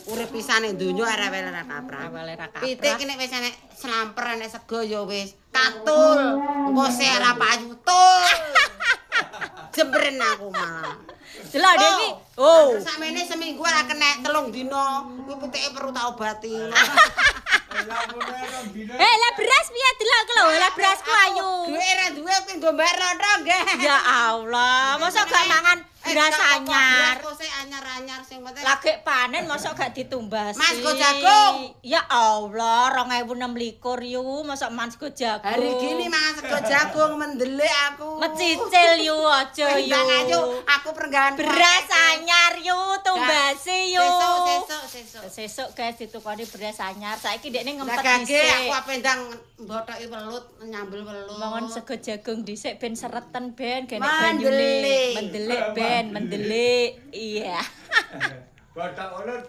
urip pisane donya rewel ra kaprah. Pitik nek wis enek slamper enek sego ya wis katul. Engko sik ra payu tul. Jembren aku malah. Delok Dek iki. Oh. Sakmene seminggu ora kena 3 dina. Kuwi pitike perlu tak obati. Lah beras piye delok ku lho, lah berasku ayu. Duwe ra duwe kuwi nggo mbak rono nggih. Ya Allah, mosok gak mangan beras anyar. Kok sik anyar-anyar sing penting. Lagi panen mosok gak ditumbasi. Mas go jagung. Ya Allah, 2026 yu, mosok mas go jagung. Hari gini mas go jagung mendelik aku. Mecicil yu aja yu. Ayo aku perenggahan beras anyar yu, tumbasi yu. Sesuk guys ditukoni beras anyar. Saiki dekne ngempet dhisik. dhisik. Aku apendang mbothoki welut, nyambel welut. Mangon sego jagung dhisik ben sereten ben gene banyune. Mendelik ben, mendelik. Iya. Batak ulut.